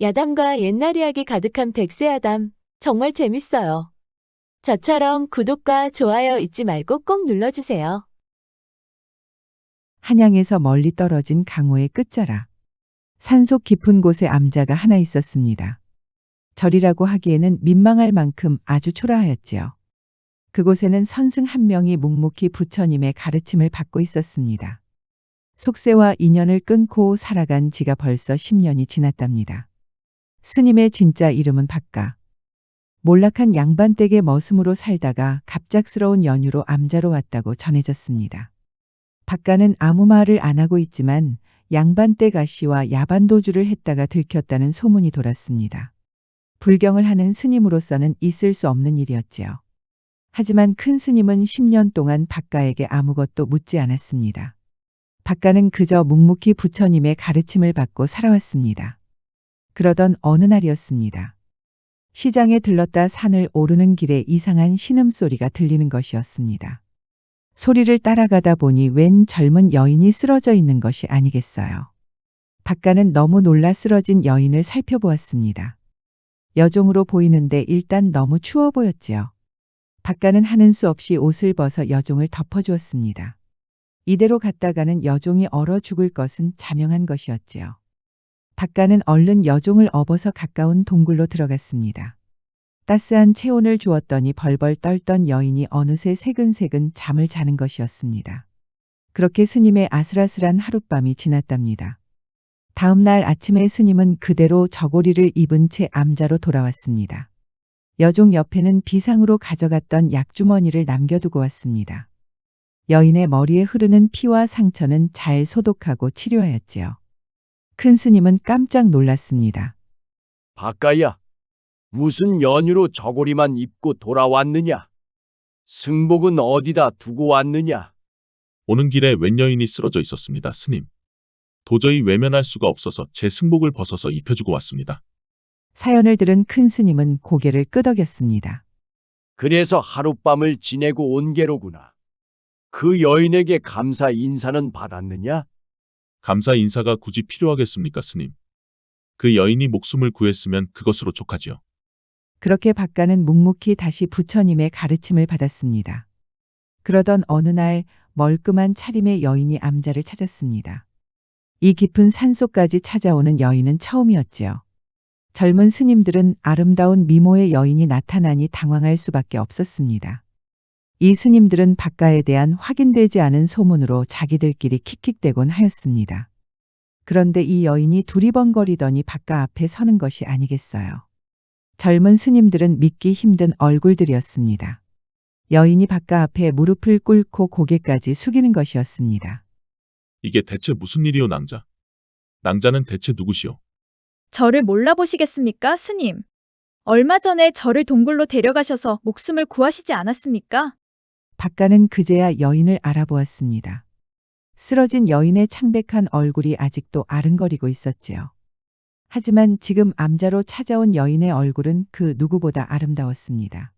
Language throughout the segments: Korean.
야담과 옛날 이야기 가득한 백세야담. 정말 재밌어요. 저처럼 구독과 좋아요 잊지 말고 꼭 눌러주세요. 한양에서 멀리 떨어진 강호의 끝자락. 산속 깊은 곳에 암자가 하나 있었습니다. 절이라고 하기에는 민망할 만큼 아주 초라하였지요. 그곳에는 선승 한 명이 묵묵히 부처님의 가르침을 받고 있었습니다. 속세와 인연을 끊고 살아간 지가 벌써 10년이 지났답니다. 스님의 진짜 이름은 박가. 몰락한 양반댁의 머슴으로 살다가 갑작스러운 연유로 암자로 왔다고 전해졌습니다. 박가는 아무 말을 안 하고 있지만 양반댁 아씨와 야반도주를 했다가 들켰다는 소문이 돌았습니다. 불경을 하는 스님으로서는 있을 수 없는 일이었지요. 하지만 큰 스님은 10년 동안 박가에게 아무것도 묻지 않았습니다. 박가는 그저 묵묵히 부처님의 가르침을 받고 살아왔습니다. 그러던 어느 날이었습니다. 시장에 들렀다 산을 오르는 길에 이상한 신음소리가 들리는 것이었습니다. 소리를 따라가다 보니 웬 젊은 여인이 쓰러져 있는 것이 아니겠어요. 박가는 너무 놀라 쓰러진 여인을 살펴보았습니다. 여종으로 보이는데 일단 너무 추워 보였지요. 박가는 하는 수 없이 옷을 벗어 여종을 덮어주었습니다. 이대로 갔다가는 여종이 얼어 죽을 것은 자명한 것이었지요. 박가는 얼른 여종을 업어서 가까운 동굴로 들어갔습니다. 따스한 체온을 주었더니 벌벌 떨던 여인이 어느새 새근새근 잠을 자는 것이었습니다. 그렇게 스님의 아슬아슬한 하룻밤이 지났답니다. 다음 날 아침에 스님은 그대로 저고리를 입은 채 암자로 돌아왔습니다. 여종 옆에는 비상으로 가져갔던 약주머니를 남겨두고 왔습니다. 여인의 머리에 흐르는 피와 상처는 잘 소독하고 치료하였지요. 큰 스님은 깜짝 놀랐습니다. 박가야, 무슨 연유로 저고리만 입고 돌아왔느냐? 승복은 어디다 두고 왔느냐? 오는 길에 웬 여인이 쓰러져 있었습니다, 스님. 도저히 외면할 수가 없어서 제 승복을 벗어서 입혀주고 왔습니다. 사연을 들은 큰 스님은 고개를 끄덕였습니다. 그래서 하룻밤을 지내고 온 게로구나. 그 여인에게 감사 인사는 받았느냐? 감사 인사가 굳이 필요하겠습니까, 스님? 그 여인이 목숨을 구했으면 그것으로 족하지요. 그렇게 박가는 묵묵히 다시 부처님의 가르침을 받았습니다. 그러던 어느 날 멀끔한 차림의 여인이 암자를 찾았습니다. 이 깊은 산속까지 찾아오는 여인은 처음이었지요. 젊은 스님들은 아름다운 미모의 여인이 나타나니 당황할 수밖에 없었습니다. 이 스님들은 박가에 대한 확인되지 않은 소문으로 자기들끼리 킥킥대곤 하였습니다. 그런데 이 여인이 두리번거리더니 박가 앞에 서는 것이 아니겠어요. 젊은 스님들은 믿기 힘든 얼굴들이었습니다. 여인이 박가 앞에 무릎을 꿇고 고개까지 숙이는 것이었습니다. 이게 대체 무슨 일이오, 낭자? 낭자는 대체 누구시오? 저를 몰라보시겠습니까, 스님? 얼마 전에 저를 동굴로 데려가셔서 목숨을 구하시지 않았습니까? 박가는 그제야 여인을 알아보았습니다. 쓰러진 여인의 창백한 얼굴이 아직도 아른거리고 있었지요. 하지만 지금 암자로 찾아온 여인의 얼굴은 그 누구보다 아름다웠습니다.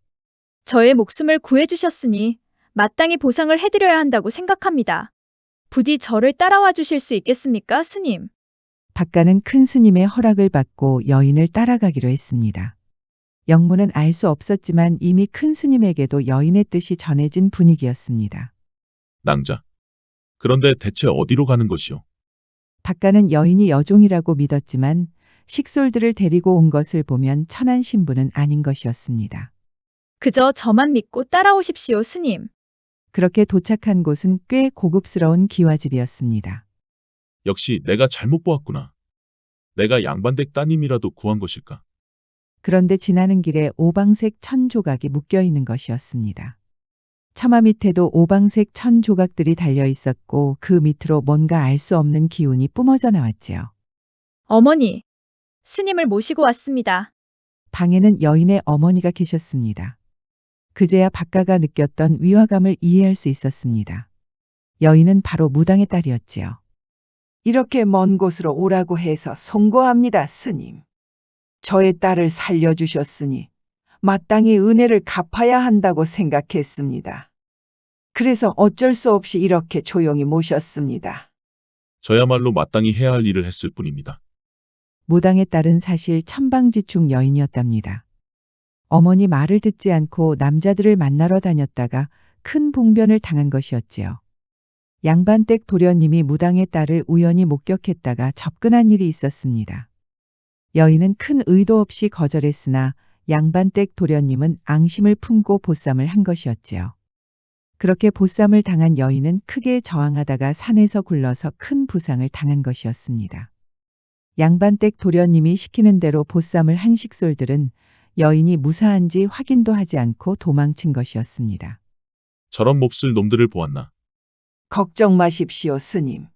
저의 목숨을 구해주셨으니 마땅히 보상을 해드려야 한다고 생각합니다. 부디 저를 따라와 주실 수 있겠습니까, 스님? 박가는 큰 스님의 허락을 받고 여인을 따라가기로 했습니다. 영문은 알 수 없었지만 이미 큰 스님에게도 여인의 뜻이 전해진 분위기였습니다. 낭자. 그런데 대체 어디로 가는 것이오? 박가는 여인이 여종이라고 믿었지만 식솔들을 데리고 온 것을 보면 천한 신부는 아닌 것이었습니다. 그저 저만 믿고 따라오십시오, 스님. 그렇게 도착한 곳은 꽤 고급스러운 기와집이었습니다. 역시 내가 잘못 보았구나. 내가 양반댁 따님이라도 구한 것일까? 그런데 지나는 길에 오방색 천 조각이 묶여 있는 것이었습니다. 처마 밑에도 오방색 천 조각들이 달려 있었고 그 밑으로 뭔가 알 수 없는 기운이 뿜어져 나왔지요. 어머니, 스님을 모시고 왔습니다. 방에는 여인의 어머니가 계셨습니다. 그제야 박가가 느꼈던 위화감을 이해할 수 있었습니다. 여인은 바로 무당의 딸이었지요. 이렇게 먼 곳으로 오라고 해서 송구합니다, 스님. 저의 딸을 살려주셨으니 마땅히 은혜를 갚아야 한다고 생각했습니다. 그래서 어쩔 수 없이 이렇게 조용히 모셨습니다. 저야말로 마땅히 해야 할 일을 했을 뿐입니다. 무당의 딸은 사실 천방지축 여인이었답니다. 어머니 말을 듣지 않고 남자들을 만나러 다녔다가 큰 봉변을 당한 것이었지요. 양반댁 도련님이 무당의 딸을 우연히 목격했다가 접근한 일이 있었습니다. 여인은 큰 의도 없이 거절했으나 양반댁 도련님은 앙심을 품고 보쌈을 한 것이었지요. 그렇게 보쌈을 당한 여인은 크게 저항하다가 산에서 굴러서 큰 부상을 당한 것이었습니다. 양반댁 도련님이 시키는 대로 보쌈을 한 식솔들은 여인이 무사한지 확인도 하지 않고 도망친 것이었습니다. 저런 몹쓸 놈들을 보았나. 걱정 마십시오, 스님.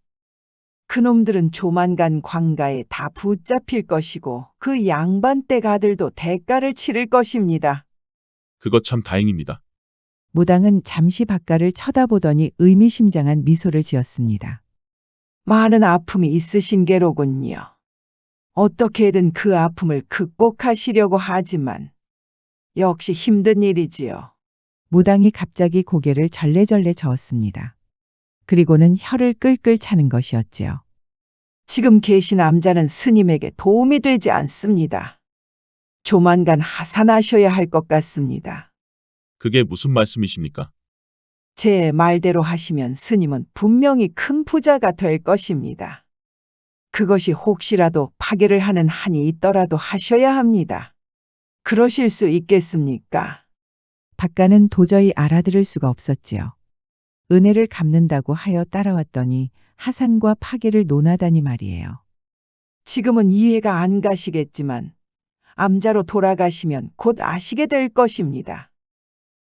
그놈들은 조만간 광가에 다 붙잡힐 것이고 그 양반댁 아들도 대가를 치를 것입니다. 그것 참 다행입니다. 무당은 잠시 바깥을 쳐다보더니 의미심장한 미소를 지었습니다. 많은 아픔이 있으신 게로군요. 어떻게든 그 아픔을 극복하시려고 하지만 역시 힘든 일이지요. 무당이 갑자기 고개를 절레절레 저었습니다. 그리고는 혀를 끌끌 차는 것이었지요. 지금 계신 남자는 스님에게 도움이 되지 않습니다. 조만간 하산하셔야 할 것 같습니다. 그게 무슨 말씀이십니까? 제 말대로 하시면 스님은 분명히 큰 부자가 될 것입니다. 그것이 혹시라도 파괴를 하는 한이 있더라도 하셔야 합니다. 그러실 수 있겠습니까? 박가는 도저히 알아들을 수가 없었지요. 은혜를 갚는다고 하여 따라왔더니 하산과 파괴를 논하다니 말이에요. 지금은 이해가 안 가시겠지만 암자로 돌아가시면 곧 아시게 될 것입니다.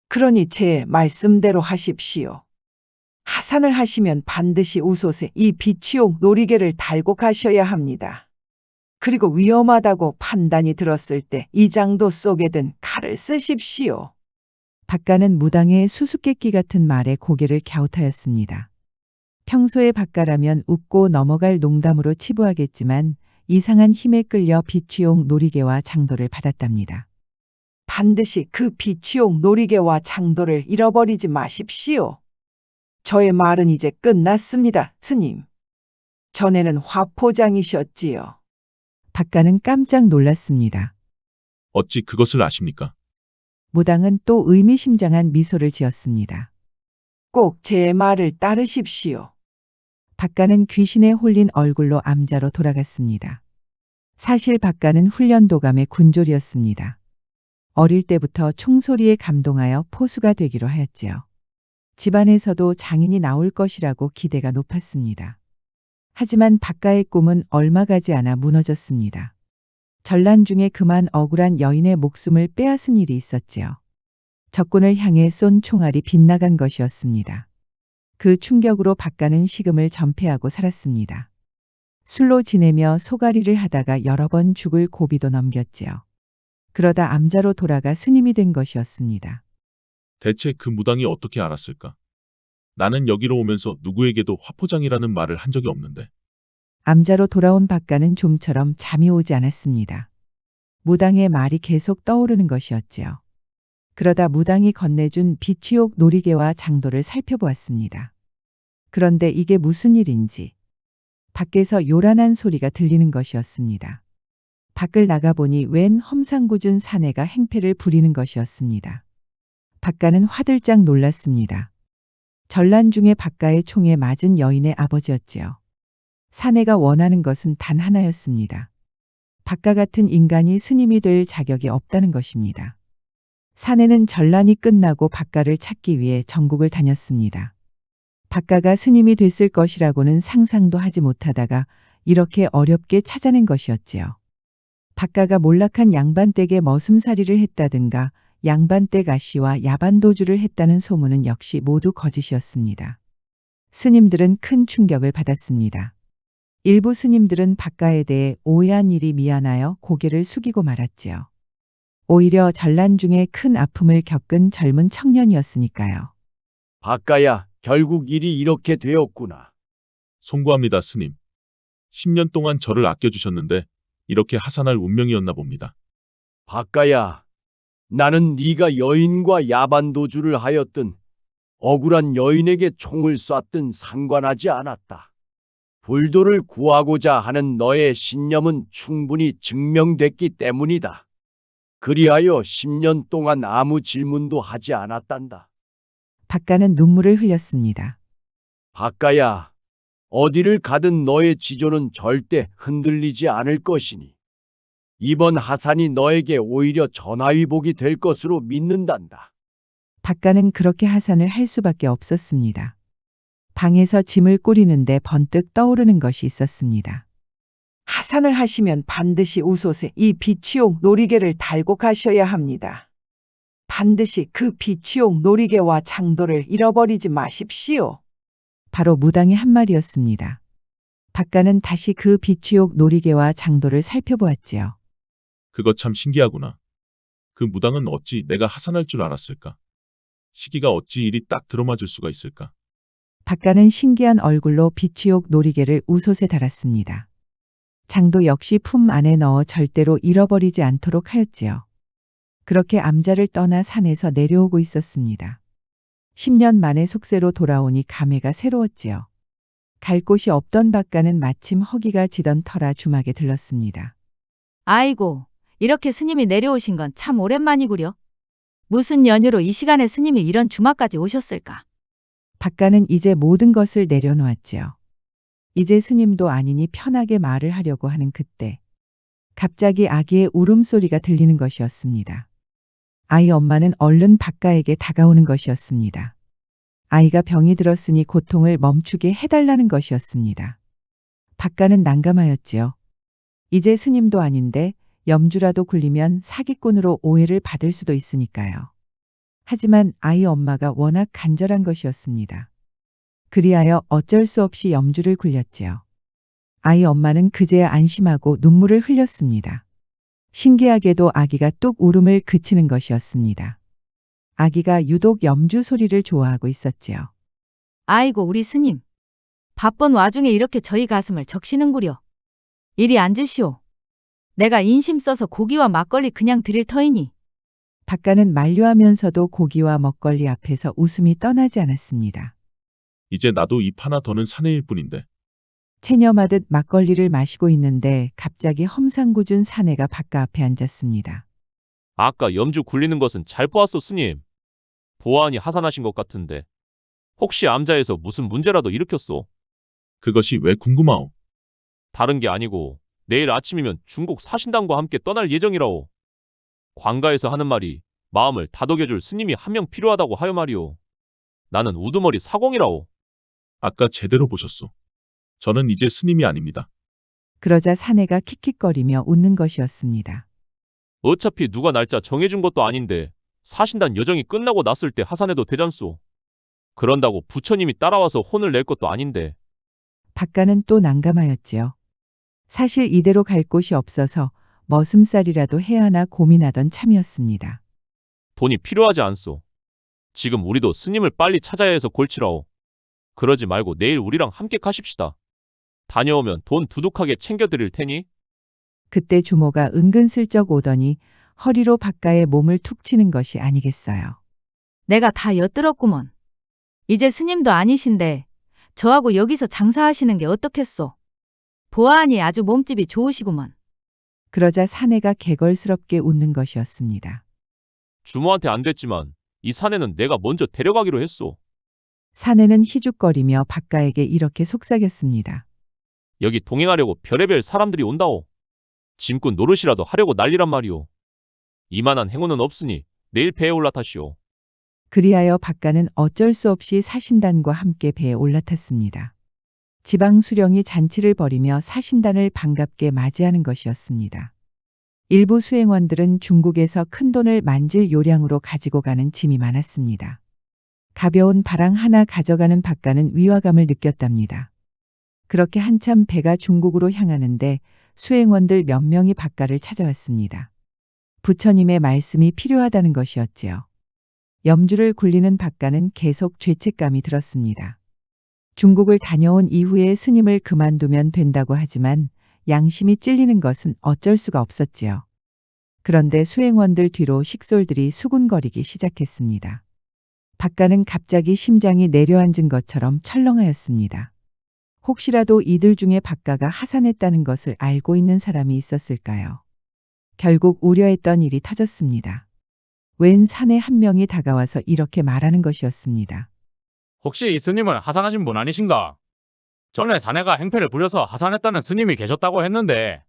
그러니 제 말씀대로 하십시오. 하산을 하시면 반드시 우솥에 이 비취용 놀이개를 달고 가셔야 합니다. 그리고 위험하다고 판단이 들었을 때 이 장도 속에 든 칼을 쓰십시오. 박가는 무당의 수수께끼 같은 말에 고개를 갸웃하였습니다. 평소에 박가라면 웃고 넘어갈 농담으로 치부하겠지만 이상한 힘에 끌려 비취용 놀이개와 장도를 받았답니다. 반드시 그 비취용 놀이개와 장도를 잃어버리지 마십시오. 저의 말은 이제 끝났습니다, 스님. 전에는 화포장이셨지요. 박가는 깜짝 놀랐습니다. 어찌 그것을 아십니까? 무당은 또 의미심장한 미소를 지었습니다. 꼭 제 말을 따르십시오. 박가는 귀신에 홀린 얼굴로 암자로 돌아갔습니다. 사실 박가는 훈련도감의 군졸이었습니다. 어릴 때부터 총소리에 감동하여 포수가 되기로 하였지요. 집안에서도 장인이 나올 것이라고 기대가 높았습니다. 하지만 박가의 꿈은 얼마 가지 않아 무너졌습니다. 전란 중에 그만 억울한 여인의 목숨을 빼앗은 일이 있었지요. 적군을 향해 쏜 총알이 빗나간 것이었습니다. 그 충격으로 박가는 식음을 전폐하고 살았습니다. 술로 지내며 소가리를 하다가 여러 번 죽을 고비도 넘겼지요. 그러다 암자로 돌아가 스님이 된 것이었습니다. 대체 그 무당이 어떻게 알았을까? 나는 여기로 오면서 누구에게도 화포장이라는 말을 한 적이 없는데. 암자로 돌아온 박가는 좀처럼 잠이 오지 않았습니다. 무당의 말이 계속 떠오르는 것이었지요. 그러다 무당이 건네준 비취옥 놀이개와 장도를 살펴보았습니다. 그런데 이게 무슨 일인지 밖에서 요란한 소리가 들리는 것이었습니다. 밖을 나가보니 웬 험상궂은 사내가 행패를 부리는 것이었습니다. 박가는 화들짝 놀랐습니다. 전란 중에 박가의 총에 맞은 여인의 아버지였지요. 사내가 원하는 것은 단 하나였습니다. 박가 같은 인간이 스님이 될 자격이 없다는 것입니다. 사내는 전란이 끝나고 박가를 찾기 위해 전국을 다녔습니다. 박가가 스님이 됐을 것이라고는 상상도 하지 못하다가 이렇게 어렵게 찾아낸 것이었지요. 박가가 몰락한 양반댁에 머슴살이를 했다든가 양반댁 아씨와 야반도주를 했다는 소문은 역시 모두 거짓이었습니다. 스님들은 큰 충격을 받았습니다. 일부 스님들은 박가에 대해 오해한 일이 미안하여 고개를 숙이고 말았지요. 오히려 전란 중에 큰 아픔을 겪은 젊은 청년이었으니까요. 박가야, 결국 일이 이렇게 되었구나. 송구합니다, 스님. 10년 동안 저를 아껴주셨는데 이렇게 하산할 운명이었나 봅니다. 박가야, 나는 네가 여인과 야반도주를 하였든 억울한 여인에게 총을 쐈든 상관하지 않았다. 불도를 구하고자 하는 너의 신념은 충분히 증명됐기 때문이다. 그리하여 10년 동안 아무 질문도 하지 않았단다. 박가는 눈물을 흘렸습니다. 박가야, 어디를 가든 너의 지조는 절대 흔들리지 않을 것이니 이번 하산이 너에게 오히려 전화위복이 될 것으로 믿는단다. 박가는 그렇게 하산을 할 수밖에 없었습니다. 방에서 짐을 꾸리는데 번뜩 떠오르는 것이 있었습니다. 하산을 하시면 반드시 우솥에 이 비취용 놀이개를 달고 가셔야 합니다. 반드시 그 비취용 놀이개와 장도를 잃어버리지 마십시오. 바로 무당의 한 말이었습니다. 박가는 다시 그 비취옥 놀이개와 장도를 살펴보았지요. 그거 참 신기하구나. 그 무당은 어찌 내가 하산할 줄 알았을까? 시기가 어찌 이리 딱 들어맞을 수가 있을까? 박가는 신기한 얼굴로 비취옥 놀이개를 우솥에 달았습니다. 장도 역시 품 안에 넣어 절대로 잃어버리지 않도록 하였지요. 그렇게 암자를 떠나 산에서 내려오고 있었습니다. 10년 만에 속세로 돌아오니 감회가 새로웠지요. 갈 곳이 없던 박가는 마침 허기가 지던 터라 주막에 들렀습니다. 아이고, 이렇게 스님이 내려오신 건 참 오랜만이구려. 무슨 연유로 이 시간에 스님이 이런 주막까지 오셨을까? 박가는 이제 모든 것을 내려놓았지요. 이제 스님도 아니니 편하게 말을 하려고 하는 그때 갑자기 아기의 울음소리가 들리는 것이었습니다. 아이 엄마는 얼른 박가에게 다가오는 것이었습니다. 아이가 병이 들었으니 고통을 멈추게 해달라는 것이었습니다. 박가는 난감하였지요. 이제 스님도 아닌데 염주라도 굴리면 사기꾼으로 오해를 받을 수도 있으니까요. 하지만 아이 엄마가 워낙 간절한 것이었습니다. 그리하여 어쩔 수 없이 염주를 굴렸지요. 아이 엄마는 그제야 안심하고 눈물을 흘렸습니다. 신기하게도 아기가 뚝 울음을 그치는 것이었습니다. 아기가 유독 염주 소리를 좋아하고 있었지요. 아이고, 우리 스님. 바쁜 와중에 이렇게 저희 가슴을 적시는구려. 이리 앉으시오. 내가 인심 써서 고기와 막걸리 그냥 드릴 터이니. 박가는 만류하면서도 고기와 먹거리 앞에서 웃음이 떠나지 않았습니다. 이제 나도 입 하나 더는 사내일 뿐인데. 체념하듯 막걸리를 마시고 있는데 갑자기 험상궂은 사내가 박가 앞에 앉았습니다. 아까 염주 굴리는 것은 잘 보았소, 스님. 보아하니 하산하신 것 같은데. 혹시 암자에서 무슨 문제라도 일으켰소? 그것이 왜 궁금하오? 다른 게 아니고 내일 아침이면 중국 사신당과 함께 떠날 예정이라오. 관가에서 하는 말이 마음을 다독여줄 스님이 한 명 필요하다고 하여 말이오. 나는 우두머리 사공이라오. 아까 제대로 보셨소. 저는 이제 스님이 아닙니다. 그러자 사내가 킥킥거리며 웃는 것이었습니다. 어차피 누가 날짜 정해준 것도 아닌데 사신단 여정이 끝나고 났을 때 하산해도 되잖소. 그런다고 부처님이 따라와서 혼을 낼 것도 아닌데. 박가는 또 난감하였지요. 사실 이대로 갈 곳이 없어서 머슴살이라도 해야 하나 고민하던 참이었습니다. 돈이 필요하지 않소. 지금 우리도 스님을 빨리 찾아야 해서 골치라오. 그러지 말고 내일 우리랑 함께 가십시다. 다녀오면 돈 두둑하게 챙겨드릴 테니. 그때 주모가 은근슬쩍 오더니 허리로 박가의 몸을 툭 치는 것이 아니겠어요. 내가 다 엿들었구먼. 이제 스님도 아니신데 저하고 여기서 장사하시는 게 어떻겠소? 보아하니 아주 몸집이 좋으시구먼. 그러자 사내가 개걸스럽게 웃는 것이었습니다. 주모한테 안 됐지만 이 사내는 내가 먼저 데려가기로 했소. 사내는 희죽거리며 박가에게 이렇게 속삭였습니다. 여기 동행하려고 별의별 사람들이 온다오. 짐꾼 노릇이라도 하려고 난리란 말이오. 이만한 행운은 없으니 내일 배에 올라타시오. 그리하여 박가는 어쩔 수 없이 사신단과 함께 배에 올라탔습니다. 지방 수령이 잔치를 벌이며 사신단을 반갑게 맞이하는 것이었습니다. 일부 수행원들은 중국에서 큰 돈을 만질 요량으로 가지고 가는 짐이 많았습니다. 가벼운 바랑 하나 가져가는 박가는 위화감을 느꼈답니다. 그렇게 한참 배가 중국으로 향하는데 수행원들 몇 명이 박가를 찾아왔습니다. 부처님의 말씀이 필요하다는 것이었지요. 염주를 굴리는 박가는 계속 죄책감이 들었습니다. 중국을 다녀온 이후에 스님을 그만두면 된다고 하지만 양심이 찔리는 것은 어쩔 수가 없었지요. 그런데 수행원들 뒤로 식솔들이 수군거리기 시작했습니다. 박가는 갑자기 심장이 내려앉은 것처럼 철렁하였습니다. 혹시라도 이들 중에 박가가 하산했다는 것을 알고 있는 사람이 있었을까요? 결국 우려했던 일이 터졌습니다. 웬 사내 한 명이 다가와서 이렇게 말하는 것이었습니다. 혹시 이 스님은 하산하신 분 아니신가? 전에 사내가 행패를 부려서 하산했다는 스님이 계셨다고 했는데.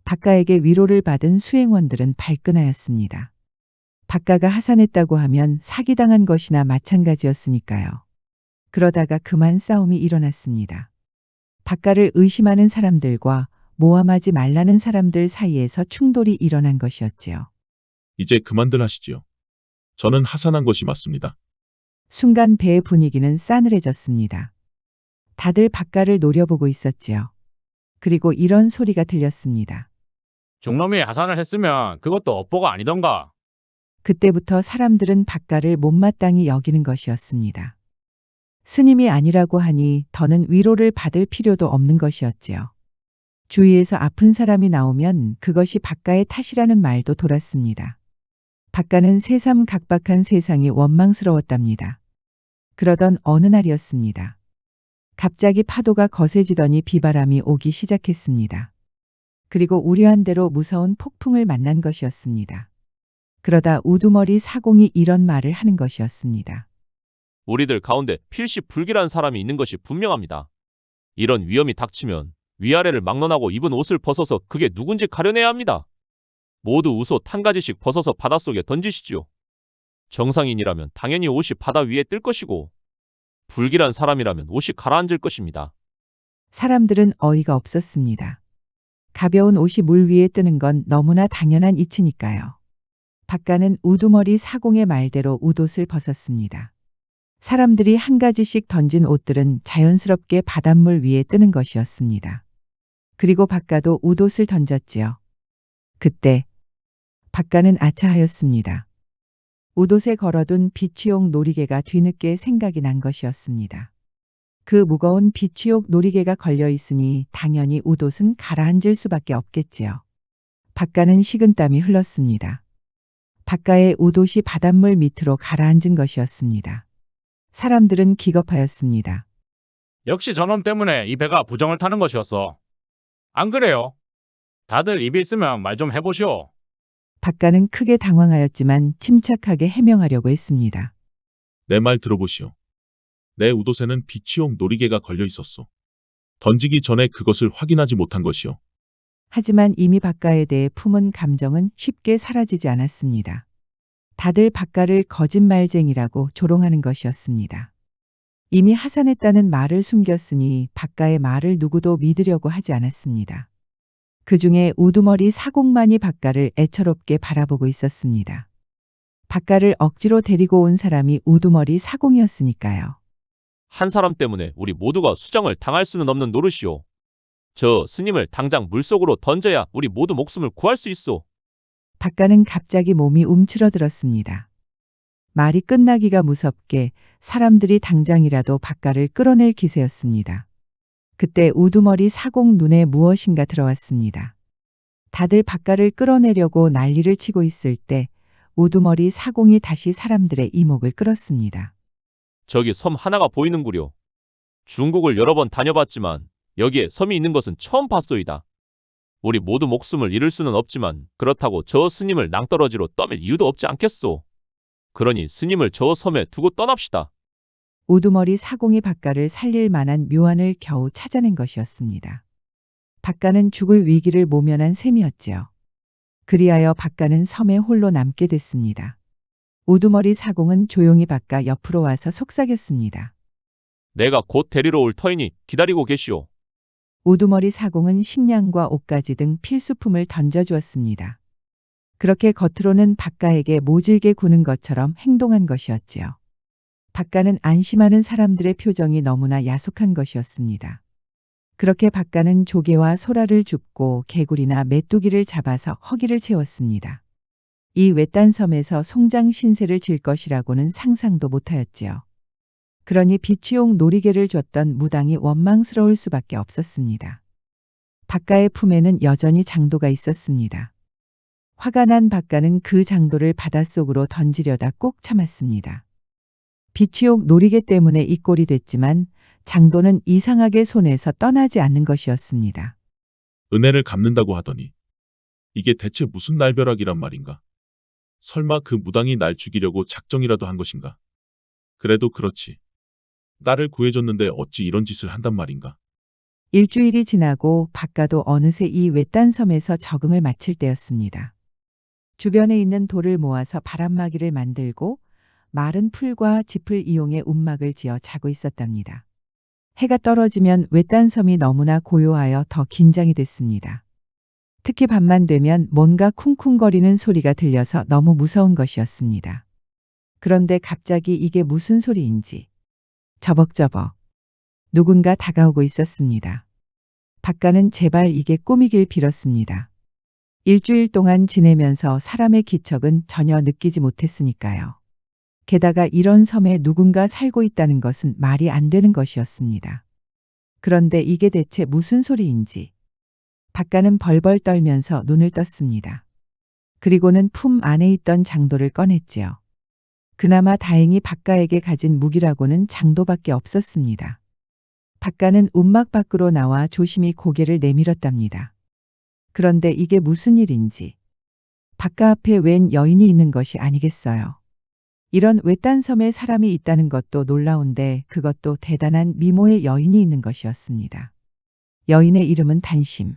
박가에게 위로를 받은 수행원들은 발끈하였습니다. 박가가 하산했다고 하면 사기당한 것이나 마찬가지였으니까요. 그러다가 그만 싸움이 일어났습니다. 박가를 의심하는 사람들과 모함하지 말라는 사람들 사이에서 충돌이 일어난 것이었지요. 이제 그만들 하시지요. 저는 하산한 것이 맞습니다. 순간 배의 분위기는 싸늘해졌습니다. 다들 박가를 노려보고 있었지요. 그리고 이런 소리가 들렸습니다. 중놈이 하산을 했으면 그것도 업보가 아니던가. 그때부터 사람들은 박가를 못마땅히 여기는 것이었습니다. 스님이 아니라고 하니 더는 위로를 받을 필요도 없는 것이었지요. 주위에서 아픈 사람이 나오면 그것이 박가의 탓이라는 말도 돌았습니다. 박가는 새삼 각박한 세상이 원망스러웠답니다. 그러던 어느 날이었습니다. 갑자기 파도가 거세지더니 비바람이 오기 시작했습니다. 그리고 우려한 대로 무서운 폭풍을 만난 것이었습니다. 그러다 우두머리 사공이 이런 말을 하는 것이었습니다. 우리들 가운데 필시 불길한 사람이 있는 것이 분명합니다. 이런 위험이 닥치면 위아래를 막론하고 입은 옷을 벗어서 그게 누군지 가려내야 합니다. 모두 우솥 한 가지씩 벗어서 바닷속에 던지시지요. 정상인이라면 당연히 옷이 바다 위에 뜰 것이고 불길한 사람이라면 옷이 가라앉을 것입니다. 사람들은 어이가 없었습니다. 가벼운 옷이 물 위에 뜨는 건 너무나 당연한 이치니까요. 박가는 우두머리 사공의 말대로 웃옷을 벗었습니다. 사람들이 한 가지씩 던진 옷들은 자연스럽게 바닷물 위에 뜨는 것이었습니다. 그리고 박가도 웃옷을 던졌지요. 그때 박가는 아차하였습니다. 웃옷에 걸어둔 비취옥 놀이개가 뒤늦게 생각이 난 것이었습니다. 그 무거운 비취옥 놀이개가 걸려 있으니 당연히 웃옷은 가라앉을 수밖에 없겠지요. 박가는 식은땀이 흘렀습니다. 박가의 웃옷이 바닷물 밑으로 가라앉은 것이었습니다. 사람들은 기겁하였습니다. 역시 저놈 때문에 이 배가 부정을 타는 것이었어. 안 그래요? 다들 입이 있으면 말 좀 해보시오. 박가는 크게 당황하였지만 침착하게 해명하려고 했습니다. 내 말 들어보시오. 내 웃옷에는 비치용 놀이개가 걸려 있었소. 던지기 전에 그것을 확인하지 못한 것이오. 하지만 이미 박가에 대해 품은 감정은 쉽게 사라지지 않았습니다. 다들 박가를 거짓말쟁이라고 조롱하는 것이었습니다. 이미 하산했다는 말을 숨겼으니 박가의 말을 누구도 믿으려고 하지 않았습니다. 그 중에 우두머리 사공만이 박가를 애처롭게 바라보고 있었습니다. 박가를 억지로 데리고 온 사람이 우두머리 사공이었으니까요. 한 사람 때문에 우리 모두가 수장을 당할 수는 없는 노릇이오. 저 스님을 당장 물속으로 던져야 우리 모두 목숨을 구할 수 있소. 박가는 갑자기 몸이 움츠러들었습니다. 말이 끝나기가 무섭게 사람들이 당장이라도 박가를 끌어낼 기세였습니다. 그때 우두머리 사공 눈에 무엇인가 들어왔습니다. 다들 박가를 끌어내려고 난리를 치고 있을 때 우두머리 사공이 다시 사람들의 이목을 끌었습니다. 저기 섬 하나가 보이는구려. 중국을 여러 번 다녀봤지만 여기에 섬이 있는 것은 처음 봤소이다. 우리 모두 목숨을 잃을 수는 없지만 그렇다고 저 스님을 낭떠러지로 떠밀 이유도 없지 않겠소. 그러니 스님을 저 섬에 두고 떠납시다. 우두머리 사공이 박가를 살릴 만한 묘안을 겨우 찾아낸 것이었습니다. 박가는 죽을 위기를 모면한 셈이었지요. 그리하여 박가는 섬에 홀로 남게 됐습니다. 우두머리 사공은 조용히 박가 옆으로 와서 속삭였습니다. 내가 곧 데리러 올 터이니 기다리고 계시오. 우두머리 사공은 식량과 옷가지 등 필수품을 던져주었습니다. 그렇게 겉으로는 박가에게 모질게 구는 것처럼 행동한 것이었지요. 박가는 안심하는 사람들의 표정이 너무나 야속한 것이었습니다. 그렇게 박가는 조개와 소라를 줍고 개구리나 메뚜기를 잡아서 허기를 채웠습니다. 이 외딴 섬에서 송장 신세를 질 것이라고는 상상도 못하였지요. 그러니 비취용 놀이개를 줬던 무당이 원망스러울 수밖에 없었습니다. 박가의 품에는 여전히 장도가 있었습니다. 화가 난 박가는 그 장도를 바닷속으로 던지려다 꼭 참았습니다. 비취용 놀이개 때문에 이 꼴이 됐지만 장도는 이상하게 손에서 떠나지 않는 것이었습니다. 은혜를 갚는다고 하더니 이게 대체 무슨 날벼락이란 말인가? 설마 그 무당이 날 죽이려고 작정이라도 한 것인가? 그래도 그렇지. 나를 구해줬는데 어찌 이런 짓을 한단 말인가? 일주일이 지나고 박가도 어느새 이 외딴 섬에서 적응을 마칠 때였습니다. 주변에 있는 돌을 모아서 바람막이를 만들고 마른 풀과 짚을 이용해 움막을 지어 자고 있었답니다. 해가 떨어지면 외딴 섬이 너무나 고요하여 더 긴장이 됐습니다. 특히 밤만 되면 뭔가 쿵쿵거리는 소리가 들려서 너무 무서운 것이었습니다. 그런데 갑자기 이게 무슨 소리인지 저벅저벅 누군가 다가오고 있었습니다. 박가는 제발 이게 꿈이길 빌었습니다. 일주일 동안 지내면서 사람의 기척은 전혀 느끼지 못했으니까요. 게다가 이런 섬에 누군가 살고 있다는 것은 말이 안 되는 것이었습니다. 그런데 이게 대체 무슨 소리인지 박가는 벌벌 떨면서 눈을 떴습니다. 그리고는 품 안에 있던 장도를 꺼냈지요. 그나마 다행히 박가에게 가진 무기라고는 장도밖에 없었습니다. 박가는 움막 밖으로 나와 조심히 고개를 내밀었답니다. 그런데 이게 무슨 일인지 박가 앞에 웬 여인이 있는 것이 아니겠어요. 이런 외딴 섬에 사람이 있다는 것도 놀라운데 그것도 대단한 미모의 여인이 있는 것이었습니다. 여인의 이름은 단심.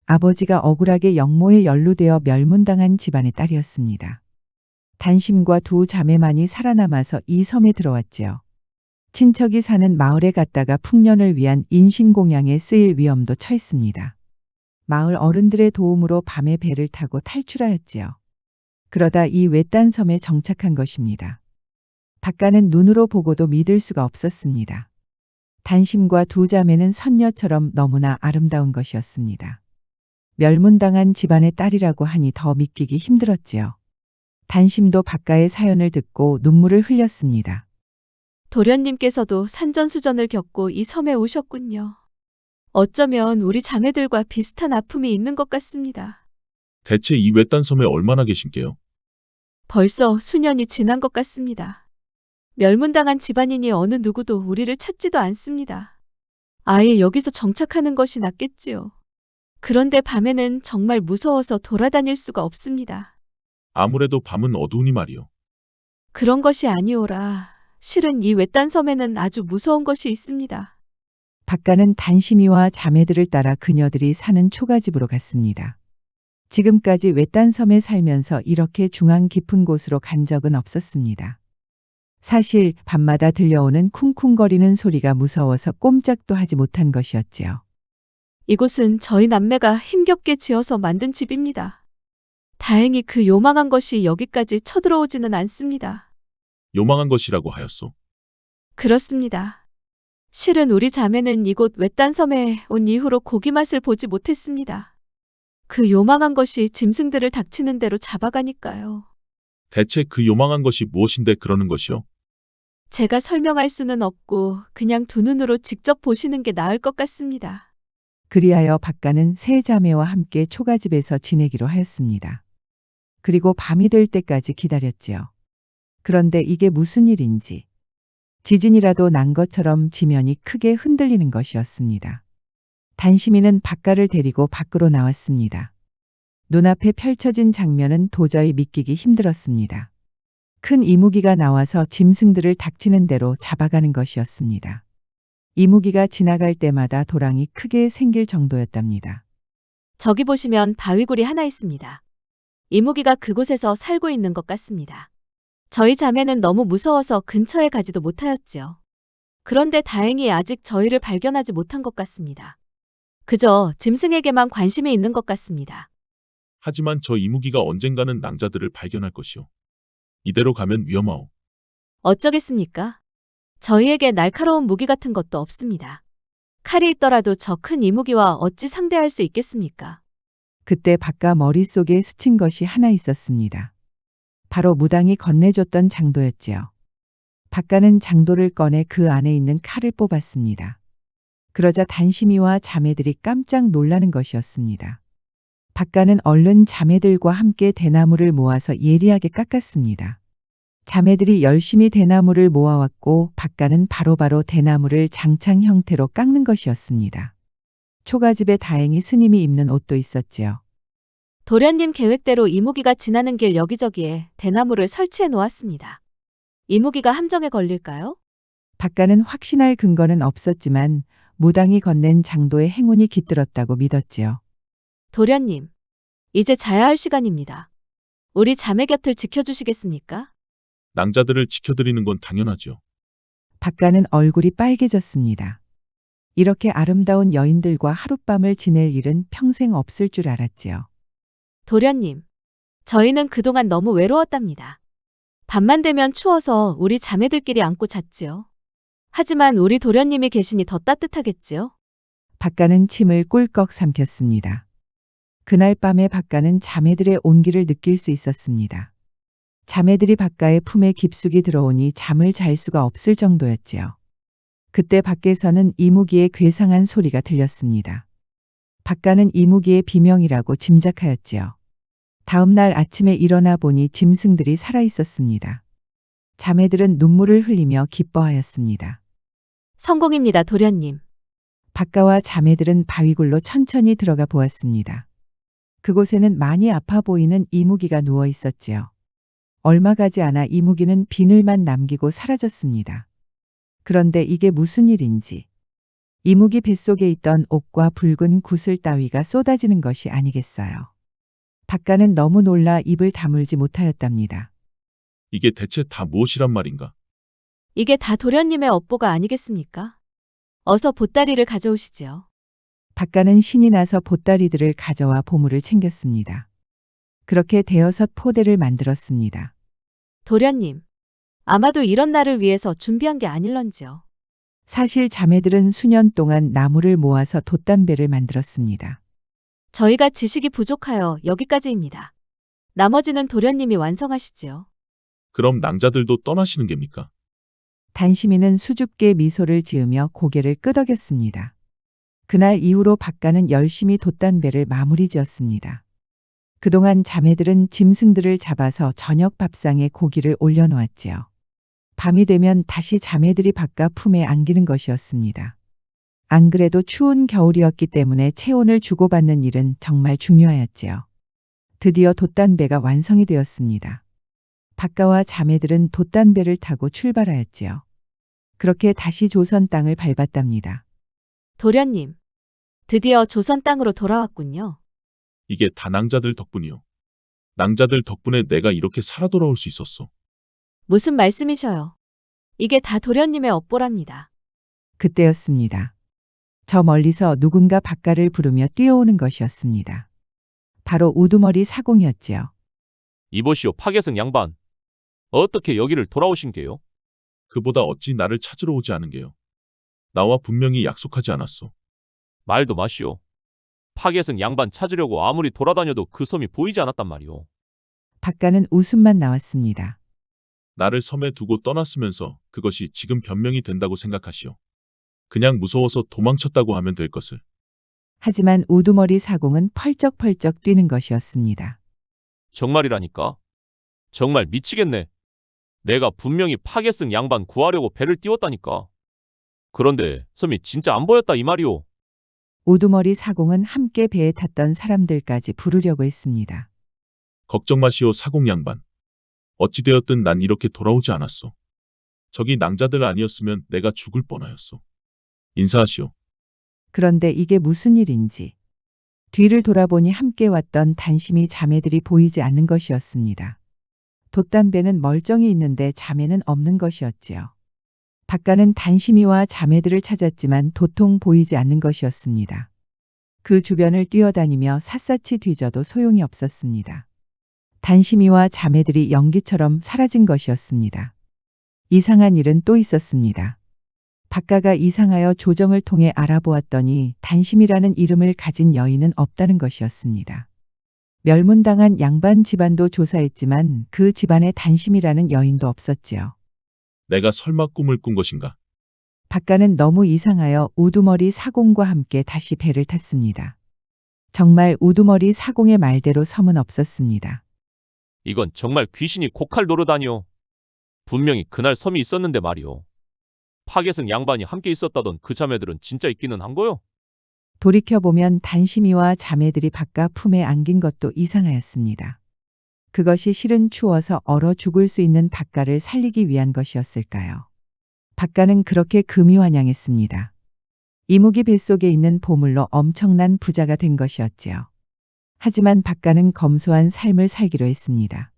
아버지가 억울하게 영모에 연루되어 멸문당한 집안의 딸이었습니다. 단심과 두 자매만이 살아남아서 이 섬에 들어왔지요. 친척이 사는 마을에 갔다가 풍년을 위한 인신공양에 쓰일 위험도 처했습니다. 마을 어른들의 도움으로 밤에 배를 타고 탈출하였지요. 그러다 이 외딴 섬에 정착한 것입니다. 박가는 눈으로 보고도 믿을 수가 없었습니다. 단심과 두 자매는 선녀처럼 너무나 아름다운 것이었습니다. 멸문당한 집안의 딸이라고 하니 더 믿기기 힘들었지요. 단심도 박가의 사연을 듣고 눈물을 흘렸습니다. 도련님께서도 산전수전을 겪고 이 섬에 오셨군요. 어쩌면 우리 자매들과 비슷한 아픔이 있는 것 같습니다. 대체 이 외딴 섬에 얼마나 계신게요? 벌써 수년이 지난 것 같습니다. 멸문당한 집안이니 어느 누구도 우리를 찾지도 않습니다. 아예 여기서 정착하는 것이 낫겠지요. 그런데 밤에는 정말 무서워서 돌아다닐 수가 없습니다. 아무래도 밤은 어두우니 말이요. 그런 것이 아니오라. 실은 이 외딴 섬에는 아주 무서운 것이 있습니다. 박가는 단심이와 자매들을 따라 그녀들이 사는 초가집으로 갔습니다. 지금까지 외딴 섬에 살면서 이렇게 중앙 깊은 곳으로 간 적은 없었습니다. 사실 밤마다 들려오는 쿵쿵거리는 소리가 무서워서 꼼짝도 하지 못한 것이었지요. 이곳은 저희 남매가 힘겹게 지어서 만든 집입니다. 다행히 그 요망한 것이 여기까지 쳐들어오지는 않습니다. 요망한 것이라고 하였소. 그렇습니다. 실은 우리 자매는 이곳 외딴 섬에 온 이후로 고기 맛을 보지 못했습니다. 그 요망한 것이 짐승들을 닥치는 대로 잡아가니까요. 대체 그 요망한 것이 무엇인데 그러는 것이요? 제가 설명할 수는 없고 그냥 두 눈으로 직접 보시는 게 나을 것 같습니다. 그리하여 박가는 세 자매와 함께 초가집에서 지내기로 하였습니다. 그리고 밤이 될 때까지 기다렸지요. 그런데 이게 무슨 일인지 지진이라도 난 것처럼 지면이 크게 흔들리는 것이었습니다. 단심이는 박가를 데리고 밖으로 나왔습니다. 눈앞에 펼쳐진 장면은 도저히 믿기기 힘들었습니다. 큰 이무기가 나와서 짐승들을 닥치는 대로 잡아가는 것이었습니다. 이무기가 지나갈 때마다 도랑이 크게 생길 정도였답니다. 저기 보시면 바위굴이 하나 있습니다. 이무기가 그곳에서 살고 있는 것 같습니다. 저희 자매는 너무 무서워서 근처에 가지도 못하였지요. 그런데 다행히 아직 저희를 발견하지 못한 것 같습니다. 그저 짐승에게만 관심이 있는 것 같습니다. 하지만 저 이무기가 언젠가는 낭자들을 발견할 것이오. 이대로 가면 위험하오. 어쩌겠습니까? 저희에게 날카로운 무기 같은 것도 없습니다. 칼이 있더라도 저 큰 이무기와 어찌 상대할 수 있겠습니까? 그때 박가 머릿속에 스친 것이 하나 있었습니다. 바로 무당이 건네줬던 장도였지요. 박가는 장도를 꺼내 그 안에 있는 칼을 뽑았습니다. 그러자 단심이와 자매들이 깜짝 놀라는 것이었습니다. 박가는 얼른 자매들과 함께 대나무를 모아서 예리하게 깎았습니다. 자매들이 열심히 대나무를 모아왔고 박가는 바로바로 대나무를 장창 형태로 깎는 것이었습니다. 초가집에 다행히 스님이 입는 옷도 있었지요. 도련님 계획대로 이무기가 지나는 길 여기저기에 대나무를 설치해 놓았습니다. 이무기가 함정에 걸릴까요? 박가는 확신할 근거는 없었지만 무당이 건넨 장도의 행운이 깃들었다고 믿었지요. 도련님, 이제 자야 할 시간입니다. 우리 자매 곁을 지켜주시겠습니까? 낭자들을 지켜드리는 건 당연하죠. 박가는 얼굴이 빨개졌습니다. 이렇게 아름다운 여인들과 하룻밤을 지낼 일은 평생 없을 줄 알았지요. 도련님, 저희는 그동안 너무 외로웠답니다. 밤만 되면 추워서 우리 자매들끼리 안고 잤지요. 하지만 우리 도련님이 계시니 더 따뜻하겠지요? 박가는 침을 꿀꺽 삼켰습니다. 그날 밤에 박가는 자매들의 온기를 느낄 수 있었습니다. 자매들이 박가의 품에 깊숙이 들어오니 잠을 잘 수가 없을 정도였지요. 그때 밖에서는 이무기의 괴상한 소리가 들렸습니다. 박가는 이무기의 비명이라고 짐작하였지요. 다음 날 아침에 일어나 보니 짐승들이 살아 있었습니다. 자매들은 눈물을 흘리며 기뻐하였습니다. 성공입니다, 도련님. 박가와 자매들은 바위굴로 천천히 들어가 보았습니다. 그곳에는 많이 아파 보이는 이무기가 누워 있었지요. 얼마 가지 않아 이무기는 비늘만 남기고 사라졌습니다. 그런데 이게 무슨 일인지 이무기 뱃속에 있던 옥과 붉은 구슬 따위가 쏟아지는 것이 아니겠어요. 박가는 너무 놀라 입을 다물지 못하였답니다. 이게 대체 다 무엇이란 말인가? 이게 다 도련님의 업보가 아니겠습니까? 어서 보따리를 가져오시지요. 박가는 신이 나서 보따리들을 가져와 보물을 챙겼습니다. 그렇게 대여섯 포대를 만들었습니다. 도련님, 아마도 이런 날을 위해서 준비한 게 아닐런지요. 사실 자매들은 수년 동안 나무를 모아서 돛담배를 만들었습니다. 저희가 지식이 부족하여 여기까지입니다. 나머지는 도련님이 완성하시지요. 그럼 낭자들도 떠나시는 겁니까? 단심이는 수줍게 미소를 지으며 고개를 끄덕였습니다. 그날 이후로 박가는 열심히 돛담배를 마무리 지었습니다. 그동안 자매들은 짐승들을 잡아서 저녁 밥상에 고기를 올려놓았지요. 밤이 되면 다시 자매들이 박가 품에 안기는 것이었습니다. 안 그래도 추운 겨울이었기 때문에 체온을 주고받는 일은 정말 중요하였지요. 드디어 돛담배가 완성이 되었습니다. 박가와 자매들은 돛담배를 타고 출발하였지요. 그렇게 다시 조선 땅을 밟았답니다. 도련님, 드디어 조선 땅으로 돌아왔군요. 이게 다 낭자들 덕분이요. 낭자들 덕분에 내가 이렇게 살아 돌아올 수 있었어. 무슨 말씀이셔요? 이게 다 도련님의 업보랍니다. 그때였습니다. 저 멀리서 누군가 박가를 부르며 뛰어오는 것이었습니다. 바로 우두머리 사공이었지요. 이보시오 파괴승 양반. 어떻게 여기를 돌아오신 게요? 그보다 어찌 나를 찾으러 오지 않은 게요. 나와 분명히 약속하지 않았어. 말도 마시오. 파괴승 양반 찾으려고 아무리 돌아다녀도 그 섬이 보이지 않았단 말이오. 박가는 웃음만 나왔습니다. 나를 섬에 두고 떠났으면서 그것이 지금 변명이 된다고 생각하시오. 그냥 무서워서 도망쳤다고 하면 될 것을. 하지만 우두머리 사공은 펄쩍펄쩍 뛰는 것이었습니다. 정말이라니까. 정말 미치겠네. 내가 분명히 파괴승 양반 구하려고 배를 띄웠다니까. 그런데 섬이 진짜 안 보였다 이 말이오. 우두머리 사공은 함께 배에 탔던 사람들까지 부르려고 했습니다. 걱정 마시오 사공 양반. 어찌되었든 난 이렇게 돌아오지 않았어. 저기 낭자들 아니었으면 내가 죽을 뻔하였어. 인사하시오. 그런데 이게 무슨 일인지. 뒤를 돌아보니 함께 왔던 단심이 자매들이 보이지 않는 것이었습니다. 돛담배는 멀쩡히 있는데 자매는 없는 것이었지요. 박가는 단심이와 자매들을 찾았지만 도통 보이지 않는 것이었습니다. 그 주변을 뛰어다니며 샅샅이 뒤져도 소용이 없었습니다. 단심이와 자매들이 연기처럼 사라진 것이었습니다. 이상한 일은 또 있었습니다. 박가가 이상하여 조정을 통해 알아보았더니 단심이라는 이름을 가진 여인은 없다는 것이었습니다. 멸문당한 양반 집안도 조사했지만 그 집안에 단심이라는 여인도 없었지요. 내가 설마 꿈을 꾼 것인가? 박가는 너무 이상하여 우두머리 사공과 함께 다시 배를 탔습니다. 정말 우두머리 사공의 말대로 섬은 없었습니다. 이건 정말 귀신이 고칼 노르다니오. 분명히 그날 섬이 있었는데 말이오. 파괴승 양반이 함께 있었다던 그 자매들은 진짜 있기는 한 거요? 돌이켜보면 단심이와 자매들이 바깥 품에 안긴 것도 이상하였습니다. 그것이 실은 추워서 얼어 죽을 수 있는 바깥을 살리기 위한 것이었을까요? 바깥은 그렇게 금이환영했습니다. 이무기 뱃속에 있는 보물로 엄청난 부자가 된 것이었지요. 하지만 바깥은 검소한 삶을 살기로 했습니다.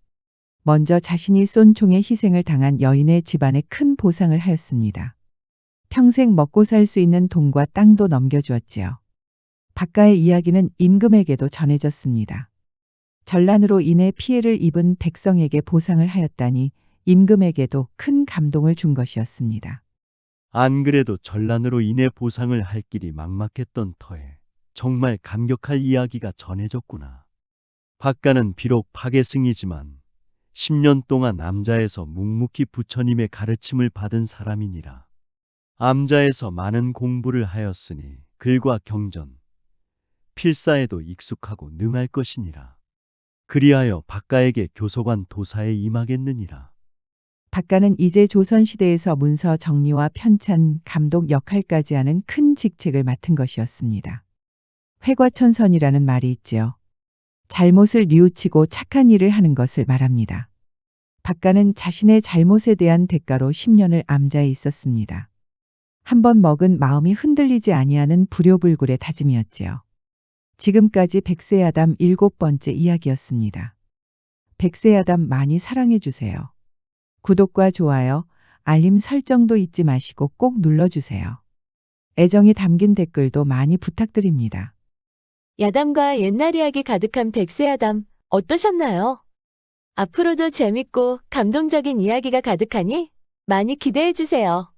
먼저 자신이 쏜 총에 희생을 당한 여인의 집안에 큰 보상을 하였습니다. 평생 먹고 살 수 있는 돈과 땅도 넘겨주었지요. 바깥의 이야기는 임금에게도 전해졌습니다. 전란으로 인해 피해를 입은 백성에게 보상을 하였다니 임금에게도 큰 감동을 준 것이었습니다. 안 그래도 전란으로 인해 보상을 할 길이 막막했던 터에 정말 감격할 이야기가 전해졌구나. 박가는 비록 파괴승이지만 10년 동안 암자에서 묵묵히 부처님의 가르침을 받은 사람이니라. 암자에서 많은 공부를 하였으니 글과 경전, 필사에도 익숙하고 능할 것이니라. 그리하여 박가에게 교서관 도사에 임하겠느니라. 박가는 이제 조선시대에서 문서 정리와 편찬, 감독 역할까지 하는 큰 직책을 맡은 것이었습니다. 회과천선이라는 말이 있지요. 잘못을 뉘우치고 착한 일을 하는 것을 말합니다. 박가는 자신의 잘못에 대한 대가로 10년을 암자에 있었습니다. 한 번 먹은 마음이 흔들리지 아니하는 불효불굴의 다짐이었지요. 지금까지 백세야담 7번째 이야기였습니다. 백세야담 많이 사랑해 주세요. 구독과 좋아요, 알림 설정도 잊지 마시고 꼭 눌러주세요. 애정이 담긴 댓글도 많이 부탁드립니다. 야담과 옛날 이야기 가득한 백세야담 어떠셨나요? 앞으로도 재밌고 감동적인 이야기가 가득하니 많이 기대해 주세요.